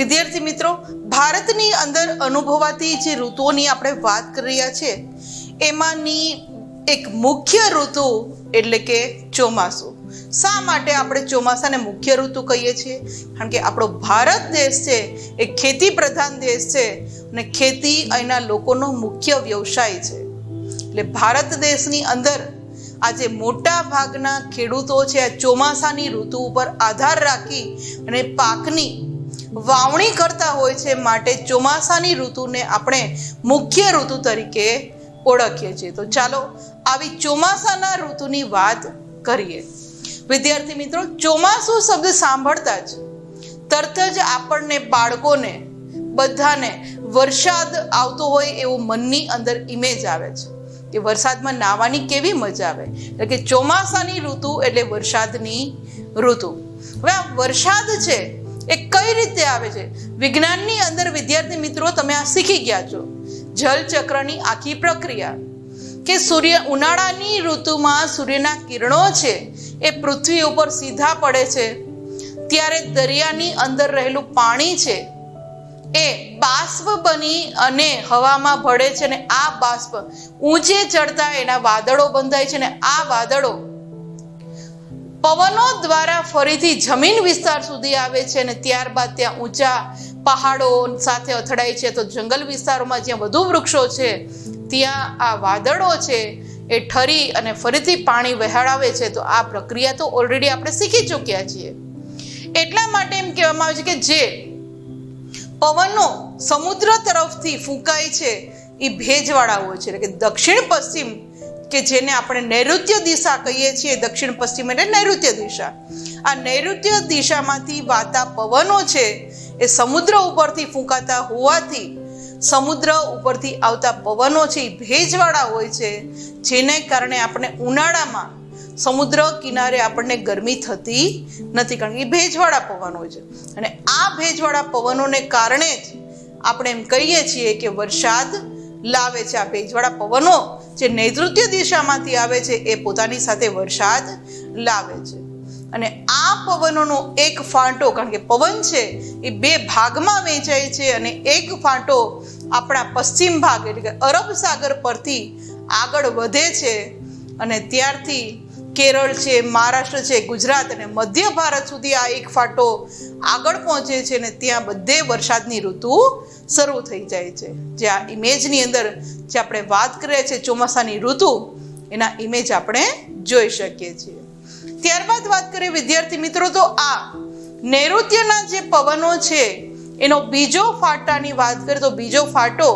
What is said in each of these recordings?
વિદ્યાર્થી મિત્રો, ભારતની અંદર અનુભવાતી જે ઋતુઓની આપણે વાત કરી રહ્યા છીએ એમાંની એક મુખ્ય ઋતુ એટલે કે ચોમાસું. શા માટે આપણે ચોમાસાને મુખ્ય ઋતુ કહીએ છીએ? કારણ કે આપણો ભારત દેશ છે એ ખેતી પ્રધાન દેશ છે અને ખેતી અહીંના લોકોનો મુખ્ય વ્યવસાય છે. એટલે ભારત દેશની અંદર આજે મોટા ભાગના ખેડૂતો છે આ ચોમાસાની ઋતુ ઉપર આધાર રાખી અને પાકની વાવણી કરતા હોય છે. માટે ચોમાસાની ઋતુને આપણે મુખ્ય ઋતુ તરીકે ઓળખીએ છીએ. તો ચાલો આવી ચોમાસાના ઋતુની વાત કરીએ. વિદ્યાર્થી મિત્રો, ચોમાસું શબ્દ સાંભળતા જ તરત જ આપણને બાળકોને બધાને વરસાદ આવતો હોય એવું મનની અંદર ઇમેજ આવે છે કે વરસાદમાં નાહવાની કેવી મજા આવે. એટલે કે ચોમાસાની ઋતુ એટલે વરસાદની ઋતુ. હવે આ વરસાદ છે એ કઈ રીતે આવે છે? વિજ્ઞાનની અંદર વિદ્યાર્થી મિત્રો તમે આ શીખી ગયા છો, જલચક્રની આખી પ્રક્રિયા કે ઉનાળાની ઋતુમાં સૂર્યના કિરણો છે એ પૃથ્વી ઉપર સીધા પડે છે ત્યારે દરિયાની અંદર રહેલું પાણી છે એ બાષ્પ બની અને હવામાં ભળે છે અને આ બાષ્પ ઊંચે ચડતા એના વાદળો બંધાય છે અને આ વાદળો પવનો દ્વારા ફરીથી જમીન વિસ્તાર સુધી આવે છે અને ત્યારબાદ ત્યાં ઊંચા પહાડો સાથે અથડાય છે. તો જંગલ વિસ્તારોમાં જ્યાં વધુ વૃક્ષો છે ત્યાં આ વાદળો છે એ ઠરી અને ફરીથી પાણી વહેડાવે છે. તો આ પ્રક્રિયા તો ઓલરેડી આપણે શીખી ચૂક્યા છીએ. એટલા માટે એમ કહેવામાં આવે છે કે જે પવનો સમુદ્ર તરફથી ફૂંકાય છે એ ભેજવાળા હોય છે. એટલે કે દક્ષિણ પશ્ચિમ કે જેને આપણે નૈઋત્ય દિશા કહીએ છીએ, દક્ષિણ પશ્ચિમ એટલે નૈઋત્ય દિશા. આ નૈઋત્ય દિશામાંથી વાતા પવનો છે એ સમુદ્ર ઉપરથી ફૂંકાતા હોવાથી સમુદ્ર ઉપરથી આવતા પવનો છે એ ભેજવાળા હોય છે, જેને કારણે આપણે ઉનાળામાં સમુદ્ર કિનારે આપણને ગરમી થતી નથી કારણ કે ભેજવાળા પવન હોય છે. અને આ ભેજવાળા પવનોને કારણે જ આપણે એમ કહીએ છીએ કે વરસાદ લાવે છે. આ ભેજવાળા પવનો જે નૈઋત્ય દિશામાંથી આવે છે એ પોતાની સાથે વરસાદ લાવે છે. અને આ પવનોનો એક ફાંટો, કારણ કે પવન છે એ બે ભાગમાં વહેંચાય છે અને એક ફાંટો આપણા પશ્ચિમ ભાગ એટલે કે અરબ સાગર પરથી આગળ વધે છે અને ત્યારથી કેરળ છે, મહારાષ્ટ્ર છે, ગુજરાત અને મધ્ય ભારત સુધી આ એક ફાંટો આગળ પહોંચે છે અને ત્યાં બધે વરસાદની ઋતુ શરૂ થઈ જાય છે. જે આ ઇમેજની અંદર જે આપણે વાત કરીએ છીએ ચોમાસાની ઋતુ, એના ઇમેજ આપણે જોઈ શકીએ છીએ. ત્યારબાદ વાત કરીએ વિદ્યાર્થી મિત્રો, તો આ નૈઋત્યના જે પવનો છે એનો બીજો ફાટાની વાત કરીએ તો બીજો ફાટો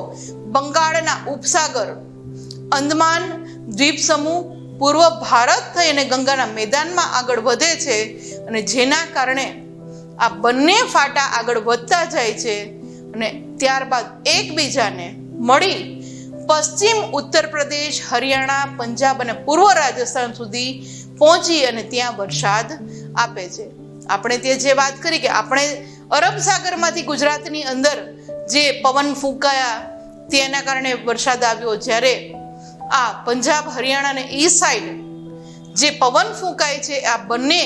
બંગાળના ઉપસાગર, અંદમાન દ્વીપ સમૂહ, પૂર્વ ભારત થઈ અને ગંગાના મેદાનમાં આગળ વધે છે અને જેના કારણે આ બંને ફાટા આગળ વધતા જાય છે અને ત્યારબાદ એકબીજાને મળી પશ્ચિમ ઉત્તર પ્રદેશ, હરિયાણા, પંજાબ અને પૂર્વ રાજસ્થાન સુધી પહોંચી અને ત્યાં વરસાદ આપે છે. આપણે તે જે વાત કરી કે આપણે અરબ સાગરમાંથી ગુજરાતની અંદર જે પવન ફૂંકાયા તેના કારણે વરસાદ આવ્યો, જ્યારે આ પંજાબ, હરિયાણા અને ઈસ્ટ સાઈડ જે પવન ફૂંકાય છે આ બંને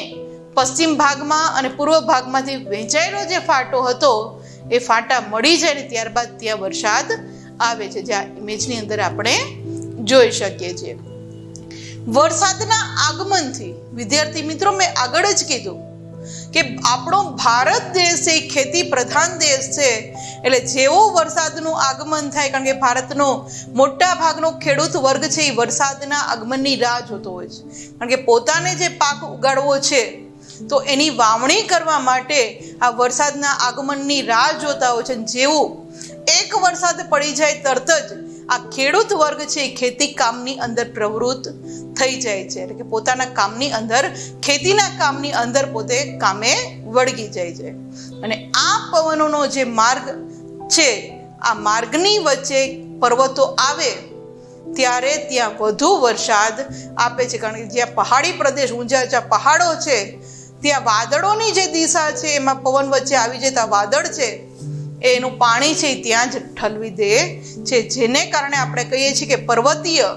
પશ્ચિમ ભાગમાં અને પૂર્વ ભાગમાંથી વહેંચાયેલો જે ફાટો હતો એ ફાટા મળી જાય ને ત્યારબાદ ત્યાં વરસાદ આવે છે, જે આ ઇમેજની અંદર આપણે જોઈ શકીએ છીએ. વરસાદના આગમનથી વિદ્યાર્થી મિત્રો, મેં આગળ જ કીધું કે આપણો ભારત દેશ એ ખેતી પ્રધાન દેશ છે. એટલે જેવો વરસાદનું આગમન થાય, કારણ કે ભારતનો મોટા ભાગનો ખેડૂત વર્ગ છે એ વરસાદના આગમનની રાહ જોતો હોય છે. કારણ કે પોતાને જે પાક ઉગાડવો છે તો એની વાવણી કરવા માટે આ વરસાદના આગમનની રાહ જોતા હોય છે. જેવું એક વરસાદ પડી જાય તરત જ આ ખેડૂત વર્ગ છે એ ખેતી કામની અંદર પ્રવૃત્ત થઈ જાય છે. એટલે કે પોતાના કામની અંદર, ખેતીના કામની અંદર પોતે કામે વળગી જાય છે. અને આ પવનોનો જે માર્ગ છે, આ માર્ગની વચ્ચે પર્વતો આવે ત્યારે ત્યાં વધુ વરસાદ આપે છે. કારણ કે જ્યાં પહાડી પ્રદેશ, ઊંચા ઊંચા પહાડો છે ત્યાં વાદળોની જે દિશા છે એમાં પવન વચ્ચે આવી જતા વાદળ છે એનું પાણી છે ત્યાં જ ઠલવી દે છે, જેને કારણે આપણે કહીએ છીએ કે પર્વતીય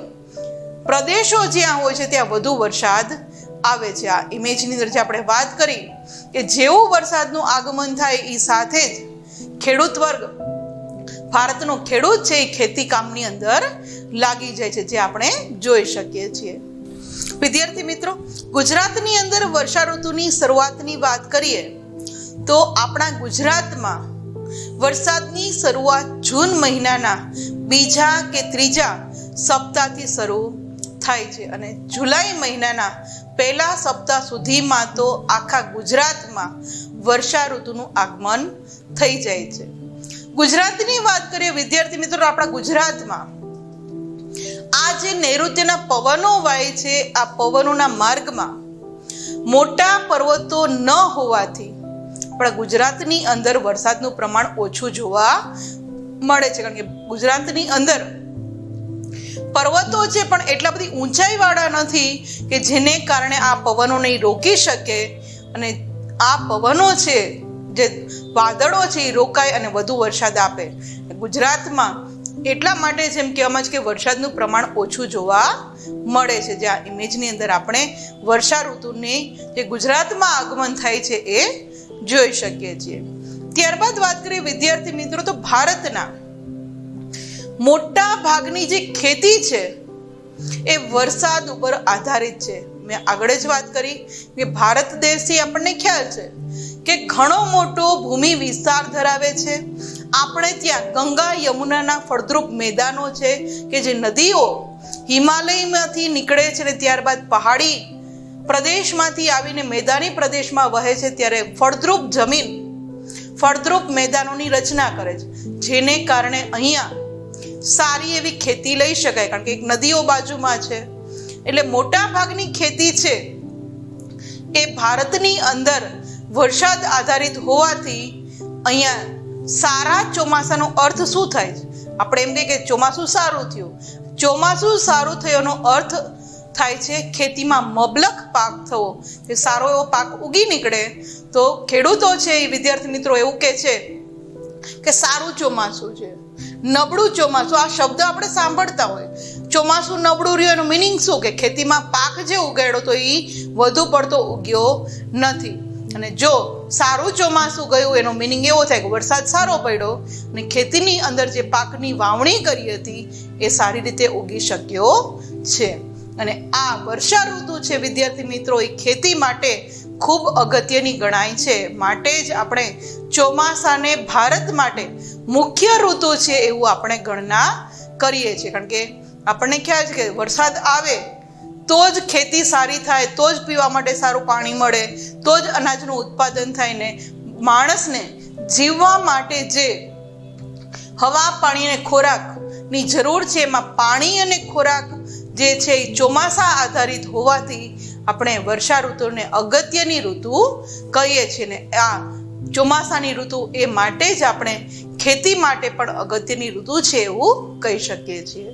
પ્રદેશો જ્યાં હોય છે ત્યાં વધુ વરસાદ આવે છે. આ ઇમેજની અંદર જે આપણે વાત કરી કે જેવું વરસાદનું આગમન થાય એ સાથે જ ખેડૂત વર્ગ, ભારતનો ખેડૂત છે એ ખેતી કામની અંદર લાગી જાય છે, જે આપણે જોઈ શકીએ છીએ. વિદ્યાર્થી મિત્રો, ગુજરાતની અંદર વર્ષા ઋતુની શરૂઆતની વાત કરીએ તો આપણા ગુજરાતમાં વરસાદની શરૂઆત જૂન મહિનાના બીજા કે ત્રીજા સપ્તાહથી શરૂ થાય છે અને જુલાઈ મહિનાના પહેલા સપ્તાહ સુધીમાં તો આખા ગુજરાતમાં વર્ષા ઋતુનું આગમન થઈ જાય છે. ગુજરાતની વાત કરીએ વિદ્યાર્થી મિત્રો, આપણા ગુજરાતમાં આ જે નૈઋત્યના પવનો વાય છે, આ પવનોના માર્ગમાં મોટા પર્વતો ન હોવાથી આપણા ગુજરાતની અંદર વરસાદનું પ્રમાણ ઓછું જોવા મળે છે. કારણ કે ગુજરાતની અંદર પર્વતો છે પણ એટલા બધી ઊંચાઈવાળા નથી કે જેને કારણે આ પવનોને રોકી શકે અને આ પવનો છે, જે વાદળો છે એ રોકાય અને વધુ વરસાદ આપે. ગુજરાતમાં એટલા માટે જેમ કહેવામાં છે કે વરસાદનું પ્રમાણ ઓછું જોવા મળે છે. જે આ ઇમેજની અંદર આપણે વર્ષા ઋતુની જે ગુજરાતમાં આગમન થાય છે એ જોઈ શકીએ છીએ. ત્યારબાદ વાત કરીએ વિદ્યાર્થી મિત્રો તો ભારતના મોટા ભાગની જે ખેતી છે એ વરસાદ ઉપર આધારિત છે. મેં આગળ જ વાત કરી કે ભારત દેશથી આપણને ખ્યાલ છે કે ઘણો મોટો ભૂમિ વિસ્તાર ધરાવે છે. આપણે ત્યાં ગંગા યમુનાના ફળદ્રુપ મેદાનો છે કે જે નદીઓ હિમાલયમાંથી નીકળે છે અને ત્યારબાદ પહાડી પ્રદેશમાંથી આવીને મેદાની પ્રદેશમાં વહે છે, ત્યારે ફળદ્રુપ જમીન ફળદ્રુપ મેદાનોની રચના કરે છે, જેને કારણે અહીંયા સારી એવી ખેતી લઈ શકાય. કારણ કે એક નદીઓ બાજુમાં છે એટલે મોટા ભાગની ખેતી છે એ ભારતની અંદર વરસાદ આધારિત હોવાથી અહીંયા સારા ચોમાસાનો અર્થ શું થાય છે? આપણે એમ કહીએ કે ચોમાસું સારું થયું. ચોમાસું સારું થયોનો અર્થ થાય છે ખેતીમાં મબલખ પાક થવો, કે સારો એવો પાક ઉગી નીકળે. તો ખેડૂતો છે એ વિદ્યાર્થી મિત્રો એવું કહે છે કે સારું ચોમાસું છે, નબળું ચોમાસું. આ શબ્દ આપણે સાંભળતા હોય. ચોમાસું નબળું રહ્યું એનું મિનિંગ શું? કે ખેતીમાં પાક જે ઉગાડ્યો તો એ વધુ પડતો ઉગ્યો નથી. અને જો સારું ચોમાસું ગયું એનો મિનિંગ એવો થાય કે વરસાદ સારો પડ્યો અને ખેતીની અંદર જે પાકની વાવણી કરી હતી એ સારી રીતે ઉગી શક્યો છે. અને આ વર્ષા ઋતુ છે વિદ્યાર્થી મિત્રો એ ખેતી માટે ખૂબ અગત્યની ગણાય છે. માટે જ આપણે ચોમાસાને ભારત માટે મુખ્ય ઋતુ છે એવું આપણે ગણના કરીએ છીએ. કારણ કે આપણને ખ્યાલ છે કે વરસાદ આવે તો જ ખેતી સારી થાય, તો જ પીવા માટે સારું પાણી મળે, તો જ અનાજનું ઉત્પાદન થાય ને માણસને જીવવા માટે જે હવા, પાણી અને ખોરાકની જરૂર છે એમાં પાણી અને ખોરાક જે છે એ ચોમાસા આધારિત હોવાથી આપણે વર્ષા ઋતુને અગત્યની ઋતુ કહીએ છીએ. ને આ ચોમાસાની ઋતુ એ માટે જ આપણે ખેતી માટે પણ અગત્યની ઋતુ છે એવું કહી શકીએ છીએ.